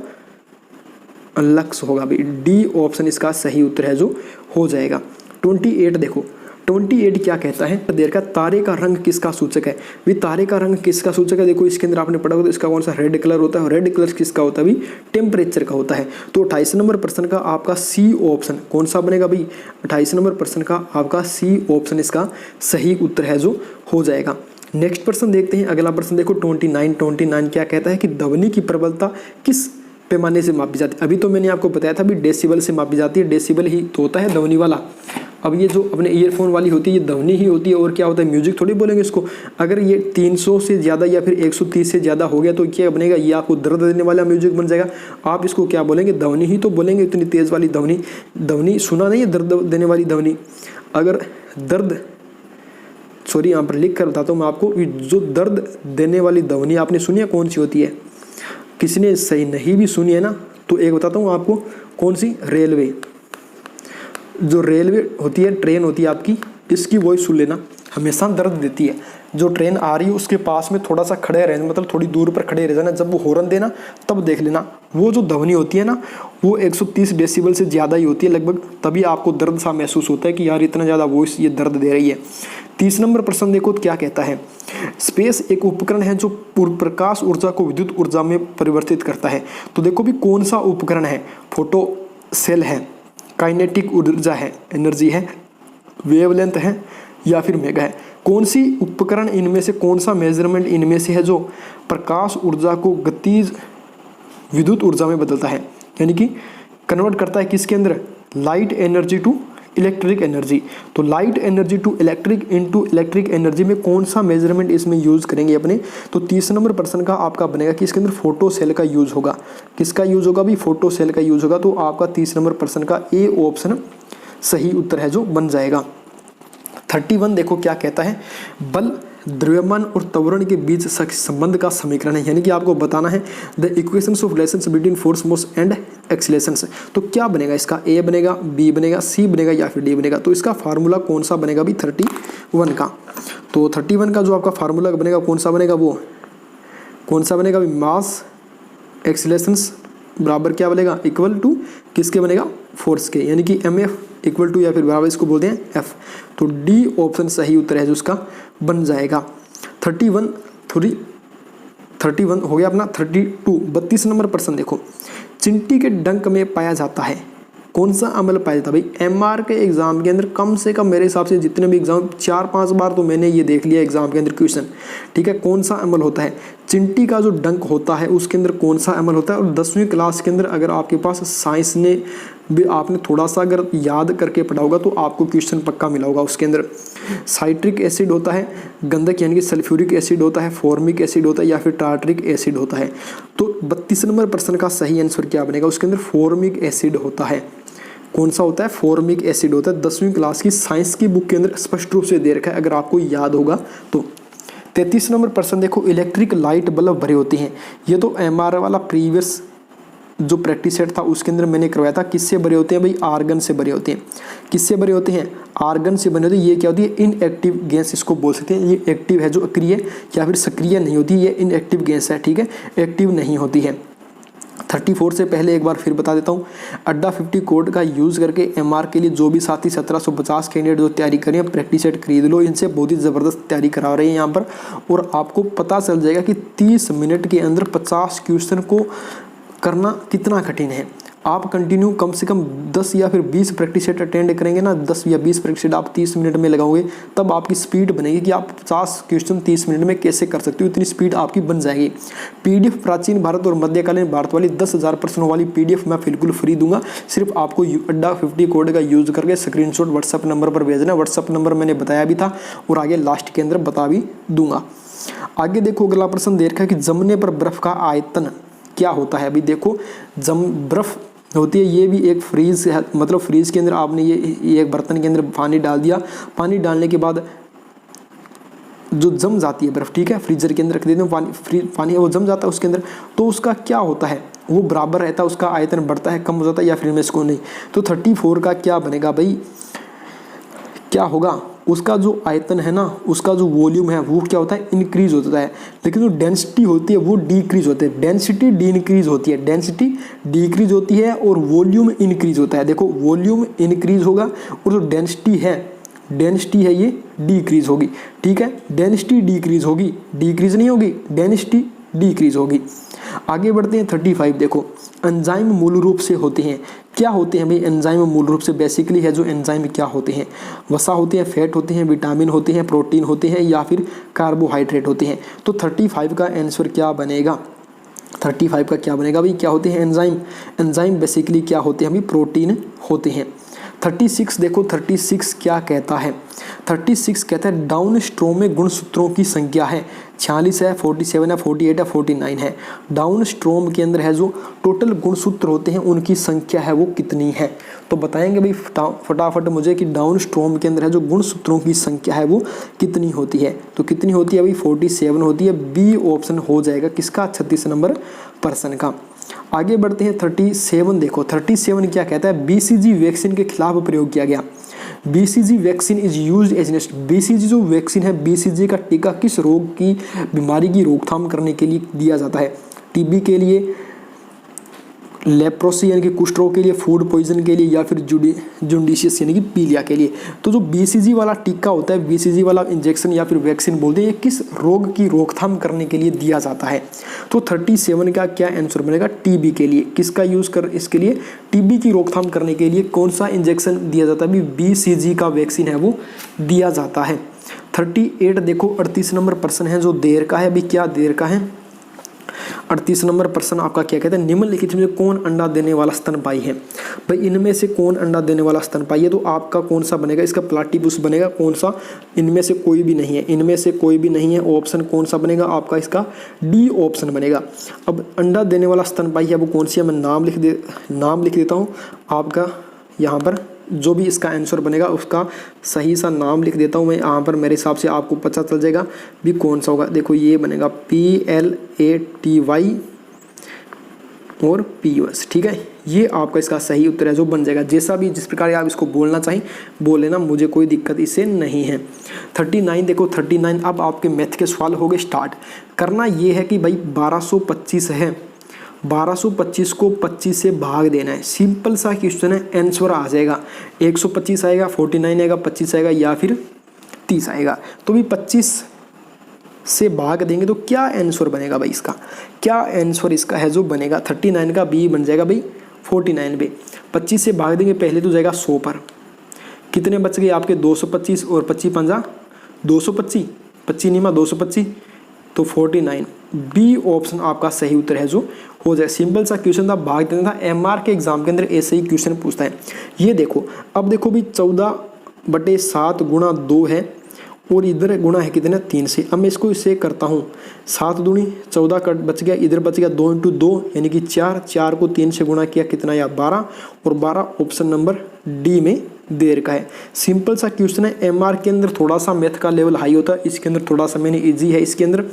लक्स होगा भाई। डी ऑप्शन इसका सही उत्तर है जो हो जाएगा। 28 देखो 28 क्या कहता है? देर का तारे का रंग किसका सूचक है? भी तारे का रंग किसका सूचक है? देखो इसके अंदर आपने पढ़ा होगा तो इसका कौन सा रेड कलर होता है, रेड कलर किसका होता है भी? टेम्परेचर का होता है। तो 28 नंबर प्रश्न का आपका सी ऑप्शन कौन सा बनेगा भाई? 28 नंबर प्रश्न का आपका सी ऑप्शन इसका सही उत्तर है जो हो जाएगा। नेक्स्ट प्रश्न देखते हैं, अगला प्रश्न देखो 29 क्या कहता है कि ध्वनि की प्रबलता किस पैमाने से मापी जाती है? अभी तो मैंने आपको बताया था भी डेसिबल से मापी जाती है, डेसिबल ही तो होता है ध्वनि वाला। अब ये जो अपने ईयरफोन वाली होती है ये ध्वनि ही होती है और क्या होता है म्यूजिक थोड़ी बोलेंगे इसको। अगर ये 300 से ज़्यादा या फिर 130 से ज़्यादा हो गया तो क्या बनेगा? ये आपको दर्द देने वाला म्यूजिक बन जाएगा। आप इसको क्या बोलेंगे? ध्वनि ही तो बोलेंगे। इतनी तेज़ वाली ध्वनि सुना नहीं है, दर्द देने वाली ध्वनि। अगर यहाँ पर लिख कर बताता हूँ मैं आपको, जो दर्द देने वाली ध्वनि आपने सुनी है कौन सी होती है? किसी ने सही नहीं भी सुनी है ना तो एक बताता हूँ आपको, कौन सी? रेलवे। जो रेलवे होती है, ट्रेन होती है आपकी, इसकी वॉइस सुन लेना, हमेशा दर्द देती है। जो ट्रेन आ रही है उसके पास में थोड़ा सा खड़े रहना, मतलब थोड़ी दूर पर खड़े रह जाना, जब वो हॉर्न देना तब देख लेना, वो जो ध्वनि होती है ना वो 130 डेसिबल से ज़्यादा ही होती है लगभग, तभी आपको दर्द सा महसूस होता है कि यार इतना ज़्यादा वॉइस ये दर्द दे रही है। 30 नंबर प्रश्न देखो क्या कहता है? स्पेस एक उपकरण है जो प्रकाश ऊर्जा को विद्युत ऊर्जा में परिवर्तित करता है। तो देखो भी कौन सा उपकरण है? फोटो सेल है, काइनेटिक ऊर्जा है, एनर्जी है, वेवलेंथ है या फिर मेगा है? कौन सी उपकरण इनमें से, कौन सा मेजरमेंट इनमें से है जो प्रकाश ऊर्जा को गतिज विद्युत ऊर्जा में बदलता है, यानी कि कन्वर्ट करता है किसके अंदर, light energy to electric energy. तो light energy to electric into electric energy में कौन सा मेजरमेंट इसमें यूज करेंगे अपने, तो 30 नंबर प्रश्न का आपका बनेगा कि इसके अंदर फोटो सेल का यूज होगा। किसका यूज होगा भी, फोटो सेल का यूज होगा। तो आपका 30 नंबर प्रश्न का ए ऑप्शन सही उत्तर है जो बन जाएगा। 31 देखो क्या कहता है, बल द्रव्यमान और त्वरण के बीच संबंध का समीकरण है, यानी कि आपको बताना है the equations of relations between force mass and accelerations. तो क्या बनेगा इसका, ए बनेगा, बी बनेगा, सी बनेगा या फिर डी बनेगा। तो इसका फार्मूला कौन सा बनेगा भी 31 का, तो 31 का जो आपका फार्मूला बनेगा कौन सा बनेगा, वो कौन सा बनेगा भी, मास एक्सीलरेशंस बराबर क्या बनेगा, इक्वल टू किसके बनेगा, फोर्स के, यानी कि एम एफ इक्वल टू या फिर बराबर इसको बोलते हैं एफ। तो डी ऑप्शन सही उत्तर है जो उसका बन जाएगा। 31 हो गया अपना। 32 नंबर प्रश्न देखो, चिंटी के डंक में पाया जाता है, कौन सा अम्ल पाया जाता है भाई। एमआर के एग्जाम के अंदर कम से कम मेरे हिसाब से जितने भी एग्जाम 4-5 बार तो मैंने ये देख लिया एग्जाम के अंदर क्वेश्चन, ठीक है। कौन सा अम्ल होता है, चिंटी का जो डंक होता है उसके अंदर कौन सा अम्ल होता है। और 10वीं क्लास के अंदर अगर आपके पास साइंस ने भी आपने थोड़ा सा अगर याद करके पढ़ा होगा तो आपको क्वेश्चन पक्का मिला होगा। उसके अंदर साइट्रिक एसिड होता है, गंधक यानी कि सल्फ्यूरिक एसिड होता है, फॉर्मिक एसिड होता है या फिर टार्टरिक एसिड होता है। तो 32 नंबर प्रश्न का सही आंसर क्या बनेगा, उसके अंदर फॉर्मिक एसिड होता है। कौन सा होता है, फॉर्मिक एसिड होता है। 10वीं क्लास की साइंस की बुक के अंदर स्पष्ट रूप से दे रखा है अगर आपको याद होगा तो। 33 नंबर प्रश्न देखो, इलेक्ट्रिक लाइट बल्ब भरे होते हैं। ये तो एमआर वाला प्रीवियस जो प्रैक्टिस सेट था उसके अंदर मैंने करवाया था। किससे भरे होते हैं भाई, आर्गन से भरे होते हैं। किससे भरे होते हैं, आर्गन से बने होते हैं। ये क्या होती है, इनएक्टिव गैस इसको बोल सकते हैं। ये एक्टिव है जो अक्रिय या फिर सक्रिय नहीं होती, ये इनएक्टिव गैस है, ठीक है, एक्टिव नहीं होती है। 34 से पहले एक बार फिर बता देता हूँ, अड्डा 50 कोड का यूज़ करके एमआर के लिए जो भी साथी 1750 कैंडिडेट जो तैयारी करें प्रैक्टिस सेट खरीद लो। इनसे बहुत ही ज़बरदस्त तैयारी करा रहे हैं यहाँ पर, और आपको पता चल जाएगा कि 30 मिनट के अंदर 50 क्वेश्चन को करना कितना कठिन है। आप कंटिन्यू कम से कम 10 या फिर 20 प्रैक्टिस सेट अटेंड करेंगे ना, 10 या 20 प्रैक्टिस सेट आप 30 मिनट में लगाओगे, तब आपकी स्पीड बनेगी कि आप 50 क्वेश्चन 30 मिनट में कैसे कर सकते हो। इतनी स्पीड आपकी बन जाएगी। पीडीएफ प्राचीन भारत और मध्यकालीन भारत वाली 10,000 प्रश्नों वाली पीडीएफ मैं बिल्कुल फ्री दूंगा। सिर्फ आपको अड्डा 50 कोड का यूज करके स्क्रीनशॉट व्हाट्सअप नंबर पर भेजना। व्हाट्सअप नंबर मैंने बताया भी था और आगे लास्ट के अंदर बता भी दूंगा। आगे देखो अगला प्रश्न दे रखा है कि जमने पर बर्फ का आयतन क्या होता है। अभी देखो बर्फ होती है, ये भी एक फ्रीज है, मतलब फ्रीज के अंदर आपने ये एक बर्तन के अंदर पानी डाल दिया, पानी डालने के बाद जो जम जाती है बर्फ, ठीक है, फ्रीजर के अंदर रख देते हैं पानी वो जम जाता है उसके अंदर, तो उसका क्या होता है, वो बराबर रहता है, उसका आयतन बढ़ता है, कम हो जाता है या फिर में इसको नहीं। तो 34 का क्या बनेगा भाई, क्या होगा, उसका जो आयतन है ना, उसका जो वॉल्यूम है वो क्या होता है, इंक्रीज होता है, लेकिन जो डेंसिटी होती है वो डिक्रीज होती है। डेंसिटी डिक्रीज होती है, डेंसिटी डिक्रीज होती है और वॉल्यूम इंक्रीज होता है। देखो वॉल्यूम इंक्रीज होगा और जो डेंसिटी है ये डिक्रीज होगी, ठीक है, डेंसिटी डिक्रीज होगी, डिक्रीज नहीं होगी, डेंसिटी डिक्रीज होगी। आगे बढ़ते हैं 35 देखो, एंजाइम मूल रूप से होते हैं, क्या होते हैं भाई एंजाइम मूल रूप से, बेसिकली है जो एंजाइम क्या होते हैं, वसा होते हैं, फैट होते हैं, विटामिन होते हैं, प्रोटीन होते हैं या फिर कार्बोहाइड्रेट होते हैं। तो 35 का आंसर क्या बनेगा, 35 का क्या बनेगा भाई, क्या होते हैं एंजाइम, एंजाइम बेसिकली क्या होते हैं भाई, प्रोटीन होते हैं। 36 देखो, 36 क्या कहता है, 36 कहता है डाउन स्ट्रोम में गुणसूत्रों की संख्या है 46 है, 47 है, 48 है, 49 है। डाउन स्ट्रोम के अंदर है जो टोटल गुणसूत्र होते हैं उनकी संख्या है वो कितनी है। तो बताएंगे भाई फटाफट मुझे कि डाउन स्ट्रोम के अंदर है जो गुणसूत्रों की संख्या है वो कितनी होती है। तो कितनी होती है भाई, 47 होती है। बी ऑप्शन हो जाएगा किसका, 36 नंबर प्रश्न का। आगे बढ़ते हैं 37 देखो, 37 क्या कहता है, बीसीजी वैक्सीन के खिलाफ प्रयोग किया गया। BCG vaccine is used as BCG जो वैक्सीन है, बीसीजी का टीका किस रोग की बीमारी की रोकथाम करने के लिए दिया जाता है, टीबी के लिए, लेप्रोसी यानी कि कुष्ठ रोग के लिए, फूड पॉइजन के लिए या फिर जुंडिशियस यानी कि पीलिया के लिए। तो जो बीसीजी वाला टीका होता है, बीसीजी वाला इंजेक्शन या फिर वैक्सीन बोलते हैं, ये किस रोग की रोकथाम करने के लिए दिया जाता है। तो 37 का क्या आंसर बनेगा, टीबी के लिए। किसका यूज कर, इसके लिए टीबी की रोकथाम करने के लिए कौन सा इंजेक्शन दिया जाता है, बीसीजी का वैक्सीन है वो दिया जाता है। 38 देखो 38 नंबर प्रश्न है जो देर का है। अभी क्या देर का है? 38 नंबर प्रश्न आपका क्या कहते हैं, निम्नलिखित में कौन अंडा देने वाला स्तनपायी है। भाई इनमें से कौन अंडा देने वाला स्तनपायी है, तो आपका कौन सा बनेगा, इसका प्लाटीपुस बनेगा। कौन सा? इनमें से कोई भी नहीं है, इनमें से कोई भी नहीं है। ऑप्शन कौन सा बनेगा आपका, इसका डी ऑप्शन बनेगा। अब अंडा देने वाला स्तनपायी है वो कौन सी है, मैं नाम लिख देता हूँ आपका। यहाँ पर जो भी इसका आंसर बनेगा उसका सही सा नाम लिख देता हूँ मैं यहाँ पर, मेरे हिसाब से आपको पता चल जाएगा भी कौन सा होगा। देखो ये बनेगा PLATY और PUS, ठीक है। ये आपका इसका सही उत्तर है जो बन जाएगा। जैसा भी जिस प्रकार आप इसको बोलना चाहें बोल लेना, मुझे कोई दिक्कत इससे नहीं है। 39 देखो 39, अब आपके मैथ के सवाल हो गए स्टार्ट। करना ये है कि भाई 1225 है, 1225 को 25 से भाग देना है। सिंपल सा क्वेश्चन है, आंसर आ जाएगा 125 आएगा, 49 आएगा, 25 आएगा या फिर 30 आएगा। तो भी 25 से भाग देंगे तो क्या आंसर बनेगा भाई, इसका क्या आंसर इसका है जो बनेगा 39 का बी बन जाएगा भाई 49 पे। 25 से भाग देंगे, पहले तो जाएगा 100 पर, कितने बच गए आपके 225 और 25 पंजा 225, 25 निमा 225 तो 49। बी ऑप्शन आपका सही उत्तर है जो हो जाए। सिंपल सा क्वेश्चन था, भाग देना था। MR के एग्जाम के अंदर ऐसे ही क्वेश्चन पूछता है। ये देखो अब देखो भी 14/7 गुणा 2 है और इधर गुणा है कितने 3 से। अब मैं इसको इससे करता हूँ 7 दूनी 14 कट बच गया, इधर बच गया 2 × 2 यानी कि 4, 4 को 3 से गुणा किया कितना या 12 और 12 ऑप्शन नंबर डी में देर का है। सिंपल सा क्वेश्चन है। MR के अंदर थोड़ा सा मैथ का लेवल हाई होता है, इसके अंदर थोड़ा सा मैंने ईजी है इसके अंदर।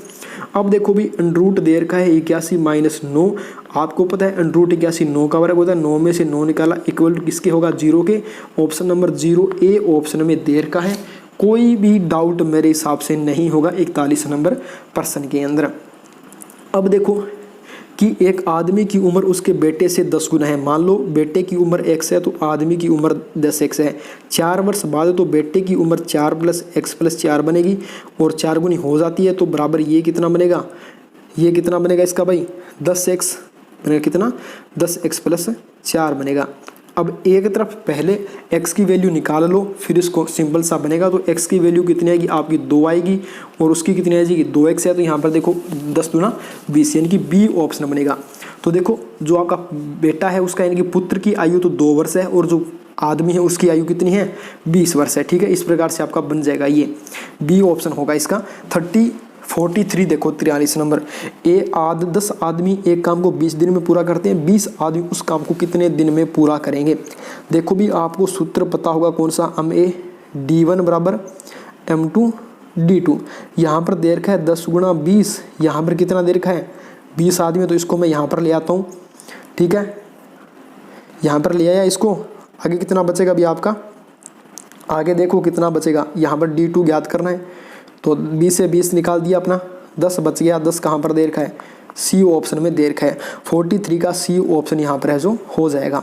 अब देखो भी अंडरूट देर का है 81 - 9। आपको पता है अंडरूट 81 9 का वर्ग होता है, 9 में से 9 निकाला इक्वल टू किसके होगा 0 के। ऑप्शन नंबर 0 ए ऑप्शन में देर का है। कोई भी डाउट मेरे हिसाब से नहीं होगा 41 नंबर प्रश्न के अंदर। अब देखो कि एक आदमी की उम्र उसके बेटे से 10 गुना है। मान लो बेटे की उम्र x है तो आदमी की उम्र 10x है। 4 वर्ष बाद तो बेटे की उम्र 4 + x + 4 बनेगी और 4 गुनी हो जाती है तो बराबर ये कितना बनेगा, ये कितना बनेगा इसका भाई 10x बनेगा, कितना 10x + 4 बनेगा। अब एक तरफ पहले x की वैल्यू निकाल लो, फिर इसको सिंपल सा बनेगा। तो x की वैल्यू कितनी आएगी आपकी 2 आएगी और उसकी कितनी आएगी 2x है। तो यहाँ पर देखो 10 दूना 20 यानी कि बी ऑप्शन बनेगा। तो देखो जो आपका बेटा है उसका यानी कि पुत्र की आयु तो 2 वर्ष है और जो आदमी है उसकी आयु कितनी है 20 वर्ष है, ठीक है। इस प्रकार से आपका बन जाएगा, ये बी ऑप्शन होगा इसका। 43 देखो 43 नंबर। 10 आदमी एक काम को 20 दिन में पूरा करते हैं, 20 आदमी उस काम को कितने दिन में पूरा करेंगे। देखो भी आपको सूत्र पता होगा कौन सा, MA D1 = M2 D2। यहाँ पर देर का है 10 × 20, यहाँ पर कितना देर का है 20 आदमी, तो इसको मैं यहाँ पर ले आता हूँ, ठीक है। यहाँ पर ले आया इसको, आगे कितना बचेगा भी आपका, आगे देखो कितना बचेगा। यहाँ पर D2 ज्ञात करना है तो 20 से 20 निकाल दिया अपना, 10 बच गया। 10 कहाँ पर देर का है, सी ऑप्शन में देर का है। 43 का सी ऑप्शन यहाँ पर है जो हो जाएगा।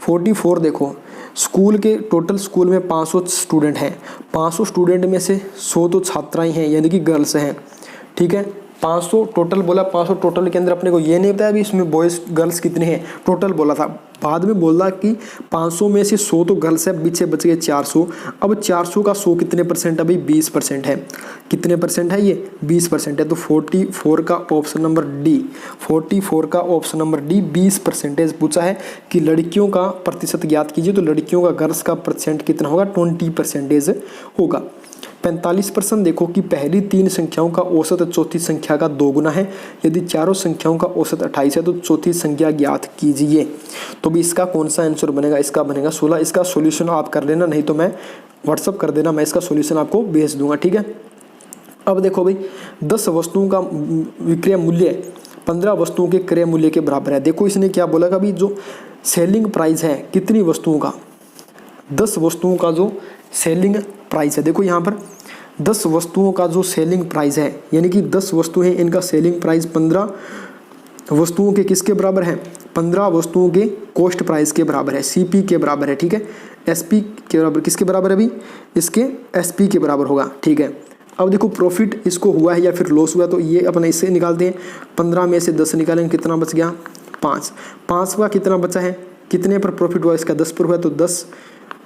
44 देखो स्कूल के टोटल स्कूल में 500 स्टूडेंट हैं, 500 स्टूडेंट में से 100 तो छात्राएं हैं यानी कि गर्ल्स हैं, ठीक है। 500 टोटल बोला, 500 टोटल के अंदर अपने को ये नहीं बताया भी इसमें बॉयज़ गर्ल्स कितने हैं, टोटल बोला था। बाद में बोला कि 500 में से 100 तो गर्ल्स है, पीछे बच गए 400। अब 400 का 100 कितने परसेंट है भाई 20% है। कितने परसेंट है ये 20% है। तो 44 का ऑप्शन नंबर डी, 44 का ऑप्शन नंबर डी 20% पूछा है कि लड़कियों का प्रतिशत ज्ञात कीजिए। तो लड़कियों का गर्ल्स का परसेंट कितना होगा 20% होगा। 45% देखो कि पहली 3 संख्याओं का औसत चौथी संख्या का 2 गुना है। यदि चारों संख्याओं का औसत 28 है तो चौथी संख्या ज्ञात कीजिए। तो भी इसका कौन सा आंसर बनेगा, इसका बनेगा 16। इसका सॉल्यूशन आप कर लेना, नहीं तो मैं व्हाट्सअप कर देना, मैं इसका सॉल्यूशन आपको भेज दूंगा, ठीक है। अब देखो भाई 10 वस्तुओं का विक्रय मूल्य 15 वस्तुओं के क्रय मूल्य के बराबर है। देखो इसने क्या बोला कि जो सेलिंग प्राइस है कितनी वस्तुओं का, 10 वस्तुओं का जो सेलिंग प्राइस है। देखो यहाँ पर 10 वस्तुओं का जो सेलिंग प्राइस है यानी कि 10 वस्तुएं हैं, इनका सेलिंग प्राइस 15 वस्तुओं के किसके बराबर है, 15 वस्तुओं के कॉस्ट प्राइस के बराबर है, CP के बराबर है, ठीक है। SP के बराबर किसके बराबर है अभी, इसके SP के बराबर होगा, ठीक है। अब देखो प्रॉफिट इसको हुआ है या फिर लॉस हुआ, तो ये अपने इससे निकालते हैं। 15 में से 10 निकालेंगे, कितना बच गया 5 का कितना बचा है, कितने पर प्रॉफिट हुआ इसका 10 पर हुआ, तो 10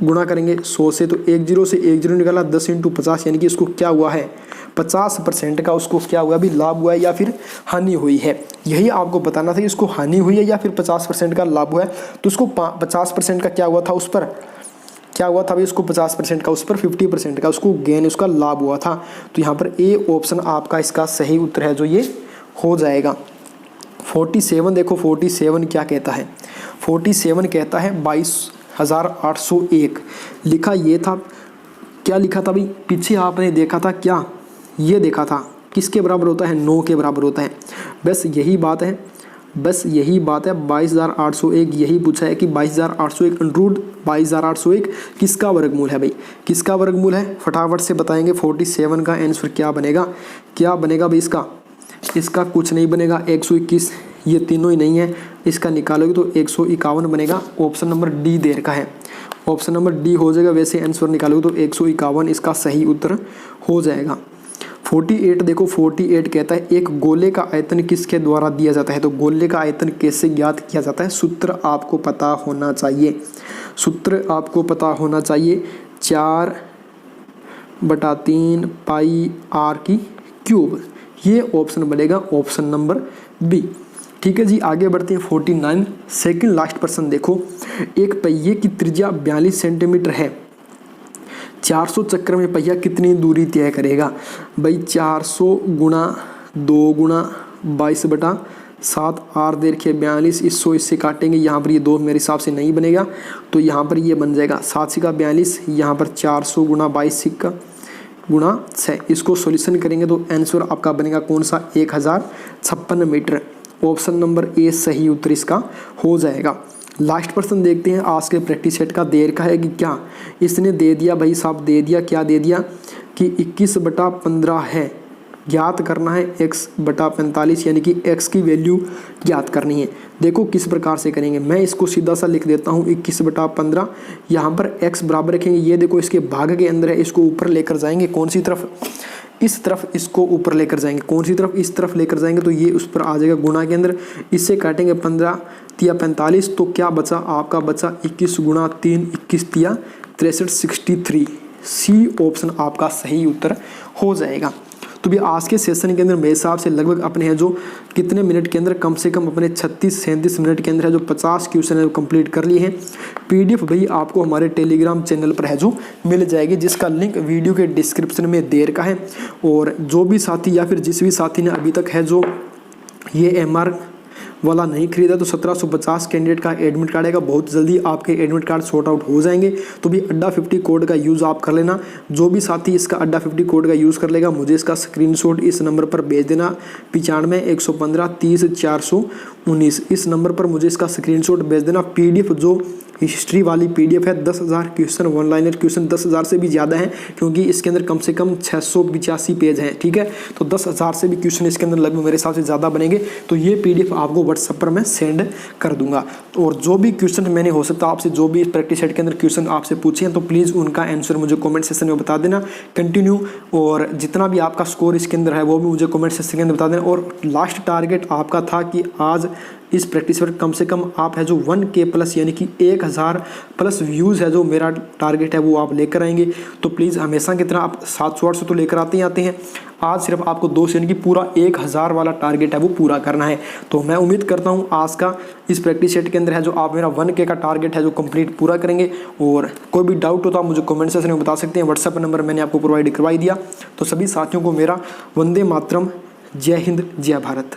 गुणा करेंगे 100 से, तो 10 से 10 निकाला, 10 × 50 यानी कि इसको क्या हुआ है 50% का उसको क्या हुआ अभी लाभ हुआ है या फिर हानि हुई है। यही आपको बताना था कि इसको हानि हुई है या फिर 50% का लाभ हुआ है। तो उसको 50% का क्या हुआ था, उस पर क्या हुआ था भाई, उसको 50% का, उस पर 50% का उसको गेन, उसका लाभ हुआ था। तो यहाँ पर ए ऑप्शन आपका इसका सही उत्तर है जो ये हो जाएगा। 47 देखो 47 क्या कहता है, 47 कहता है 22,801। लिखा ये था, क्या लिखा था भाई, पीछे आपने देखा था क्या, ये देखा था किसके बराबर होता है 9 के बराबर होता है। बस यही बात है, बस यही बात है 22,801 यही पूछा है कि 22,801 अंडरूट 22,801 किसका वर्गमूल है भाई, किसका वर्गमूल है फटाफट से बताएंगे। 47 का आंसर क्या बनेगा, क्या बनेगा भाई इसका, इसका कुछ नहीं बनेगा 121, ये तीनों ही नहीं है, इसका निकालोगे तो 151 बनेगा। ऑप्शन नंबर डी दे रखा है, ऑप्शन नंबर डी हो जाएगा। वैसे आंसर निकालोगे तो 151 इसका सही उत्तर हो जाएगा। 48 देखो 48 कहता है एक गोले का आयतन किसके द्वारा दिया जाता है। तो गोले का आयतन कैसे ज्ञात किया जाता है, सूत्र आपको पता होना चाहिए, सूत्र आपको पता होना चाहिए 4/3 पाई r की क्यूब, ये ऑप्शन बनेगा ऑप्शन नंबर बी। ठीक है जी, आगे बढ़ते हैं। 49 सेकंड लास्ट प्रश्न देखो, एक पहिए की त्रिज्या 42 सेंटीमीटर है, 400 चक्र में पहिया कितनी दूरी तय करेगा। भाई 400 गुणा 2 गुणा 22/7 r दे रखिए 42, इसको इससे काटेंगे, यहाँ पर ये 2 मेरे हिसाब से नहीं बनेगा, तो यहाँ पर ये बन जाएगा 7 का 42, यहाँ पर 400 गुणा 22 का गुणा 6, इसको सॉल्यूशन करेंगे तो आंसर आपका बनेगा कौन सा 1056 मीटर। ऑप्शन नंबर ए सही उत्तर इसका हो जाएगा। लास्ट प्रश्न देखते हैं, आज के प्रैक्टिस सेट का देर का है कि क्या, इसने दे दिया भाई साहब, दे दिया क्या दे दिया कि 21/15 है, ज्ञात करना है x/45 यानी कि x की वैल्यू ज्ञात करनी है। देखो किस प्रकार से करेंगे, मैं इसको सीधा सा लिख देता हूँ 21/15, यहाँ पर x बराबर रखेंगे, ये देखो इसके भाग के अंदर है, इसको ऊपर लेकर जाएंगे कौन सी तरफ, इस तरफ इसको ऊपर लेकर जाएंगे, कौन सी तरफ, इस तरफ लेकर जाएंगे तो ये उस पर आ जाएगा गुणा के अंदर, इससे काटेंगे 15 या 45, तो क्या बचा आपका, बचा 21 गुणा 3 21 या 63 63, सी ऑप्शन आपका सही उत्तर हो जाएगा। तो भी आज के सेशन के अंदर मेरे हिसाब से लगभग अपने हैं जो कितने मिनट के अंदर, कम से कम अपने 36-37 मिनट के अंदर है जो 50 क्वेश्चन है कंप्लीट कर लिए हैं। पीडीएफ भाई आपको हमारे टेलीग्राम चैनल पर है जो मिल जाएगी, जिसका लिंक वीडियो के डिस्क्रिप्शन में दे रखा है। और जो भी साथी या फिर जिस भी साथी ने अभी तक है जो ये MR वाला नहीं खरीदा, तो 1750 कैंडिडेट का एडमिट कार्ड आएगा, बहुत जल्दी आपके एडमिट कार्ड सॉर्ट आउट हो जाएंगे। तो भी अड्डा 50 कोड का यूज़ आप कर लेना। जो भी साथी इसका अड्डा 50 कोड का यूज़ कर लेगा, मुझे इसका स्क्रीनशॉट इस नंबर पर भेज देना 95 115 30 419, इस नंबर पर मुझे इसका स्क्रीनशॉट भेज देना। पीडीएफ जो हिस्ट्री वाली पीडीएफ है, 10,000 क्वेश्चन, वन लाइनर क्वेश्चन 10,000 से भी ज़्यादा है, क्योंकि इसके अंदर कम से कम 685 पेज हैं। ठीक है, तो 10,000 से भी क्वेश्चन इसके अंदर लगभग मेरे हिसाब से ज़्यादा बनेंगे। तो ये पीडीएफ आपको व्हाट्सएप पर मैं सेंड कर दूंगा। और जो भी क्वेश्चन मैंने हो सकता आपसे, जो भी प्रैक्टिस सेट के अंदर क्वेश्चन आपसे पूछे हैं, तो प्लीज़ उनका आंसर मुझे कमेंट सेक्शन में बता देना कंटिन्यू। और जितना भी आपका स्कोर इसके अंदर है वो भी मुझे कमेंट सेक्शन के अंदर बता देना। और लास्ट टारगेट आपका था कि आज इस प्रैक्टिस पर कम से कम आप है जो 1K प्लस यानी कि 1000 प्लस व्यूज़ है जो मेरा टारगेट है वो आप लेकर आएंगे। तो प्लीज़ हमेशा की तरह आप 700-800 तो लेकर आते ही आते हैं, आज सिर्फ आपको 200 यानी कि पूरा 1000 वाला टारगेट है वो पूरा करना है। तो मैं उम्मीद करता हूँ आज का इस प्रैक्टिस सेट के अंदर है जो आप मेरा 1K का टारगेट है जो कंप्लीट पूरा करेंगे। और कोई भी डाउट हो तो आप मुझे कमेंट सेक्शन में बता सकते हैं, व्हाट्सएप नंबर मैंने आपको प्रोवाइड करवाई दिया। तो सभी साथियों को मेरा वंदे मातरम, जय हिंद, जय भारत।